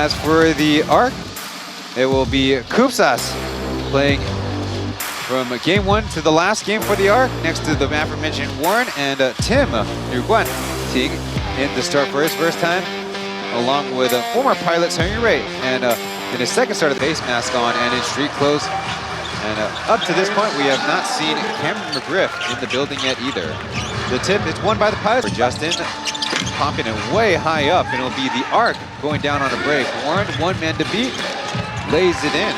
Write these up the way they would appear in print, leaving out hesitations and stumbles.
As for the arc, it will be Kupsas playing from game 1 to the last game for the arc, next to the aforementioned Warren and Tim Yuguan Ting in the start for his first time, along with former pilot Sung Ray, and in his second start of the face mask on and in street clothes. And up to this point, we have not seen Cameron McGriff in the building yet either. The tip is won by the pilot for Justin, popping it way high up, and it'll be the arc going down on a break. Warren, one man to beat, lays it in.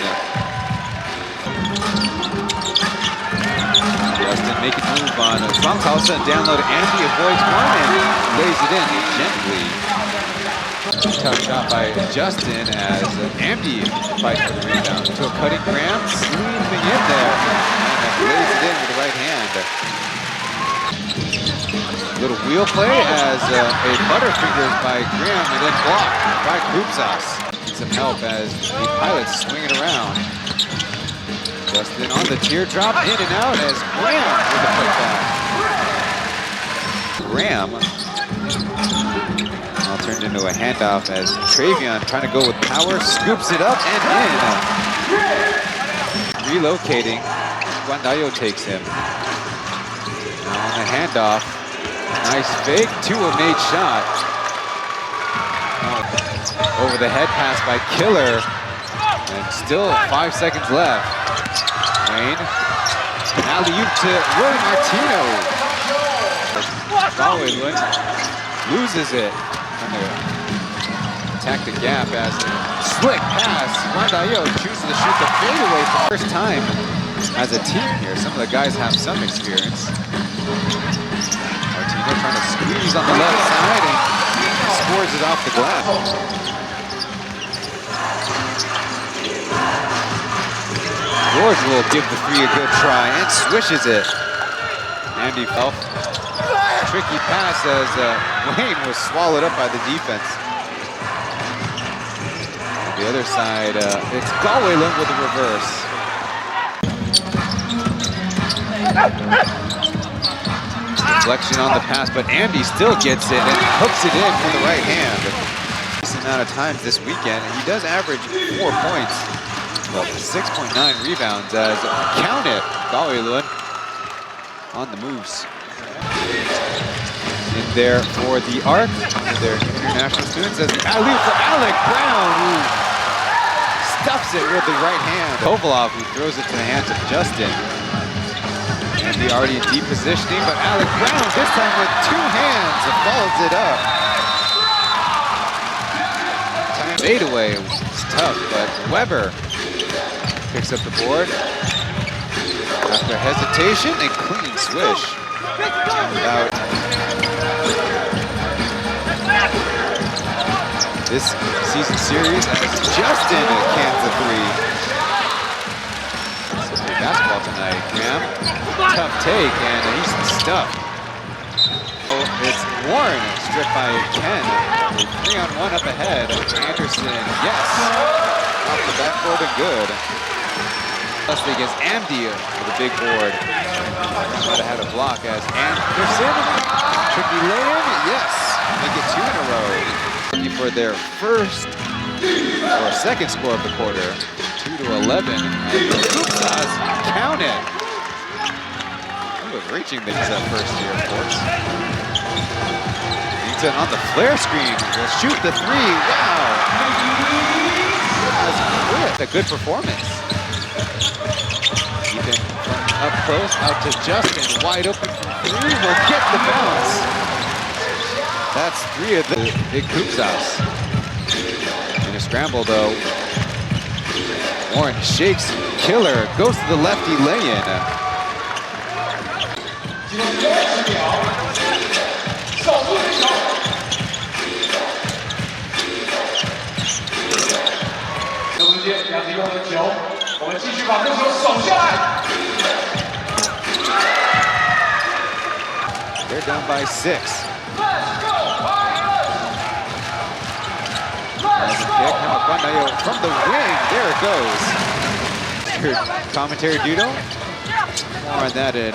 Justin making a move on Swamtausa and download Andy avoids one and lays it in gently. Tough shot by Justin as Andy fights for the rebound. To a cutting Graham, sleeping in there, and lays it in with the right hand. Little wheel play as a butterfingers by Graham and then blocked by Kupsas. Some help as the pilots swing it around. Justin on the teardrop, in and out as Graham with the putback. Graham all turned into a handoff as Travion trying to go with power, scoops it up and in. Relocating, Guandayo takes him. Now on the handoff, nice fake to a made shot. Over the head pass by Killer, and still 5 seconds left. Wayne, alley-oop to Roy Martino. Galway loses it. Trying to attack the gap as a slick pass. Guandayo chooses to shoot the fadeaway for the first time as a team here. Some of the guys have some experience. Martino trying to squeeze on the left side and scores it off the glass. George will give the three a good try and swishes it. Andy fell. Tricky pass as Wayne was swallowed up by the defense. On the other side, it's Galway with the reverse. Deflection on the pass, but Andy still gets it and hooks it in with the right hand. Decent amount of times this weekend, and he does average 4 points. Well, 6.9 rebounds as count it. Galway on the moves. In there for the arc, their international students as the alley for Alec Brown, who stuffs it with the right hand. Kovalov, who throws it to the hands of Justin. And the already in deep positioning, but Alec Brown this time with 2 hands and follows it up. Time fade away was tough, but Weber picks up the board after hesitation and clean swish. Without this season series, as Justin cans the three. It's a basketball tonight, Graham. Tough take, and he's stuffed. Oh, it's Warren stripped by Ken. 3-on-1 up ahead. Anderson, yes. Off the backboard and good. Plus against Amdi with a big board. Might have had a block as Anderson. Tricky lay-in, yes. Make it 2 in a row. For their first or second score of the quarter. 2-11. Kupsas count it. He was reaching these first year, of course. He's on the flare screen. Will shoot the 3. Wow. That's a good performance. Keeping up close, out to Justin, wide open from 3, will get the bounce. That's 3 of the big Kupsas. In a scramble though, Warren shakes, Killer goes to the lefty lay-in. They're down by 6. From the wing, there it goes. Your commentary, Dudo? More on that in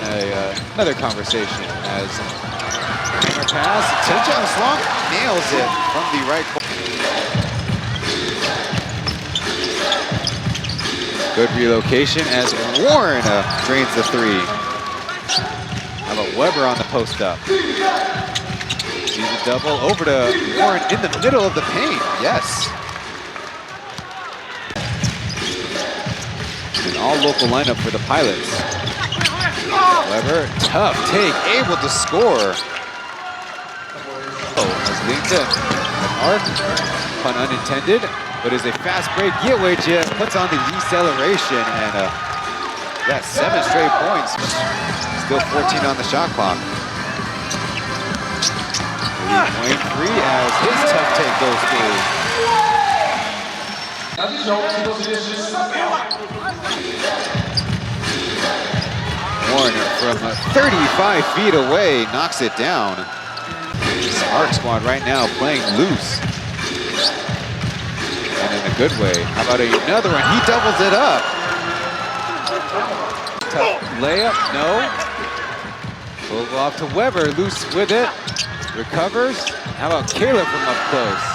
another conversation as Hanger pass, Tencha Slong nails it from the right corner. Good relocation as Warren drains the three. How about Weber on the post up? Sees a double over to Warren in the middle of the paint. Yes. An all-local lineup for the Pilots. Weber, tough take, able to score. As Linda, an arc, pun unintended, but is a fast break. Yankey puts on the deceleration and that's 7 straight points. Still 14 on the shot clock. Point free as his tough take goes through. Warner from 35 feet away knocks it down. This ARC squad right now playing loose. And in a good way. How about another one? He doubles it up. Tough layup, no. Pull off to Weber, loose with it. Recovers. How about Caleb from up close?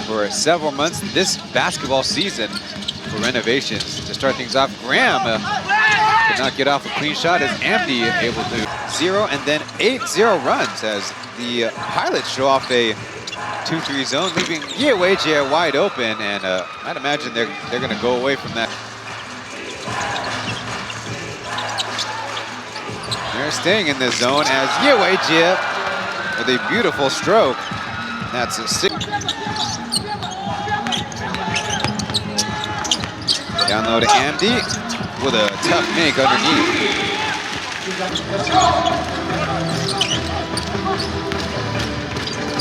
For several months this basketball season for renovations. To start things off, Graham could not get off a clean shot as Amdi able to 0 and then 8-0 runs as the Pilots show off a 2-3 zone, leaving Yankey wide open, and I'd imagine they're going to go away from that. They're staying in the zone as Yankey with a beautiful stroke. That's a 6. Down low to Amdi with a tough make underneath.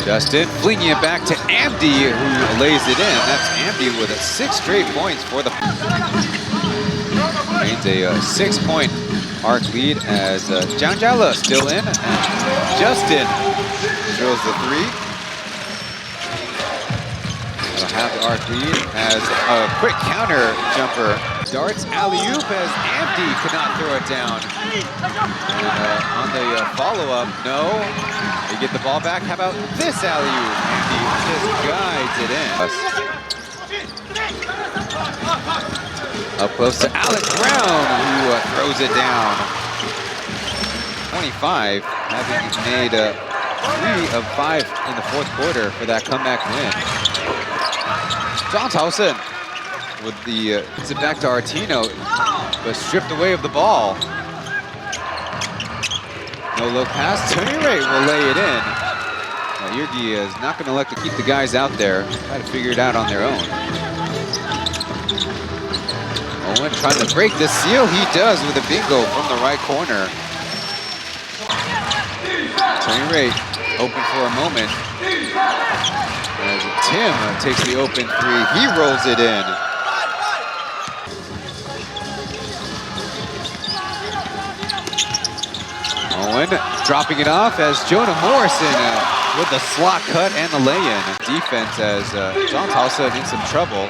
Justin flinging it back to Amdi, who lays it in. That's Amdi with 6 straight points for the... Remains a 6-point ARC lead as Janjala still in, and Justin drills the 3. They'll have the ARC lead as a quick counter jumper. Darts alley-oop as Amdi could not throw it down. And on the follow-up, no. They get the ball back. How about this alley-oop? Amdi just guides it in. Up close to Alec Brown, who throws it down. 25, having made 3 of 5 in the 4th quarter for that comeback win. John Towson with the puts it back to Artino, but stripped away of the ball. No look pass. Tony Ray will lay it in. Yankey is not going to like to keep the guys out there. Try to figure it out on their own. Owen trying to break the seal. He does with a bingo from the right corner. Tony Ray open for a moment. As Tim takes the open 3, he rolls it in. Owen dropping it off as Jonah Morrison with the slot cut and the lay-in. Defense as John Tulsa in some trouble.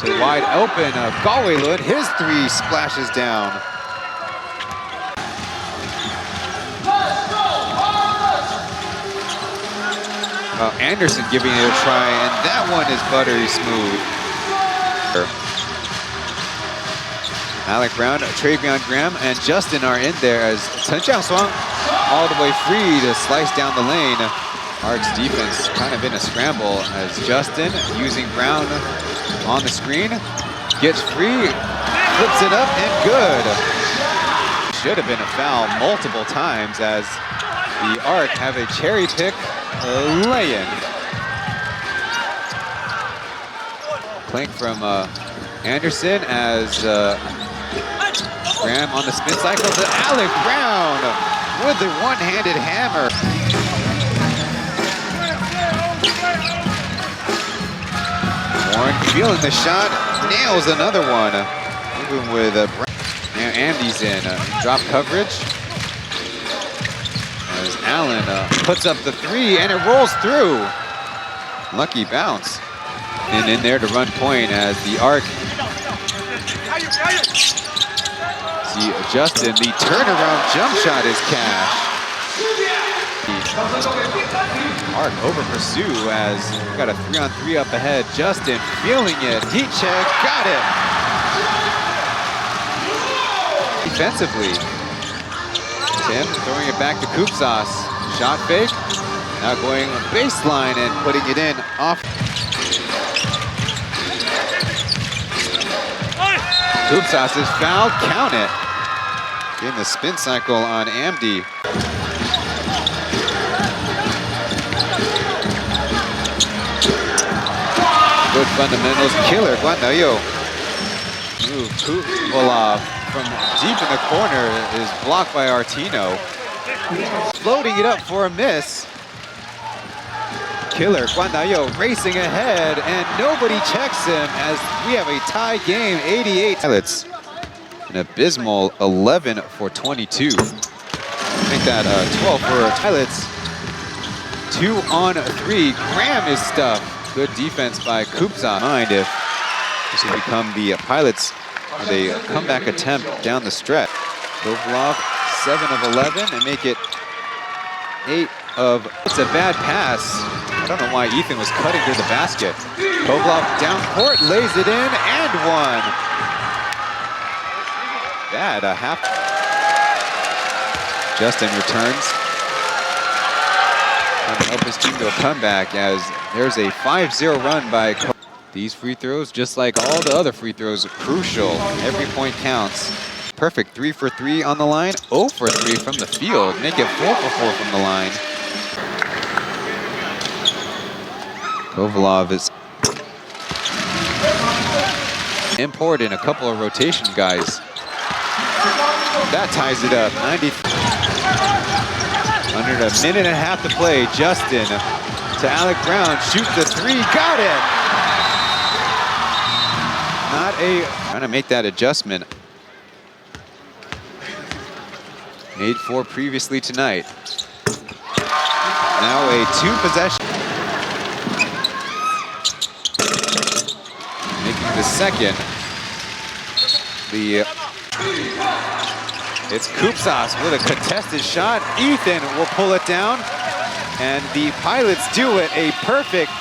To wide open, Galway Lund, his 3 splashes down. Anderson giving it a try, and that one is buttery smooth. Alec Brown, Travion Graham, and Justin are in there as Chen Jiangshuang all the way free to slice down the lane. ARC's defense kind of in a scramble as Justin using Brown on the screen, gets free, flips it up, and good. Should have been a foul multiple times as the ARC have a cherry pick lay-in. Clink from Anderson as Graham on the spin cycle to Alec Brown with the one-handed hammer. Warren feeling the shot, nails another one. Moving with Brown. Now Andy's in, drop coverage. As Allen puts up the 3 and it rolls through. Lucky bounce. And in there to run point as the ARC. See Justin, the turnaround jump shot is cash. Mark over pursue as we got a 3-on-3 up ahead. Justin feeling it. Deep check, got it. Defensively, Tim throwing it back to Koopsas. Shot fake. Now going baseline and putting it in off. Koopsas is fouled. Count it. Getting the spin cycle on Amdi. Good fundamentals. Killer. Guandayo. Move. Kuvolov from deep in the corner is blocked by Artino. Floating it up for a miss. Killer. Guandayo racing ahead, and nobody checks him as we have a tie game. 88. Pilots. An abysmal 11 for 22. Make that 12 for Pilots. 2-on-3. Graham is stuffed. Good defense by Koopsas. Mind if this will become the Pilots with a comeback attempt down the stretch. Kovalov 7 of 11 and make it 8 of. It's a bad pass. I don't know why Ethan was cutting to the basket. Kovalov down court, lays it in and one. Bad half. Justin returns. Trying to help his team to a comeback as there's a 5-0 run by these free throws, just like all the other free throws, are crucial. Every point counts. Perfect 3 for 3 on the line, 0 for 3 from the field. Make it 4 for 4 from the line. Kovalov is important, a couple of rotation guys. That ties it up. 90. Under a minute and a half to play, Justin to Alec Brown, shoot the 3, got it! Trying to make that adjustment. Made 4 previously tonight. Now a 2-possession. Making the second. It's Koopsas with a contested shot. Ethan will pull it down. And the Pilots do it. A perfect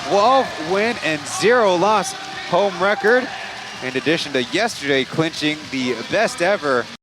12-win and 0-loss home record. In addition to yesterday clinching the best ever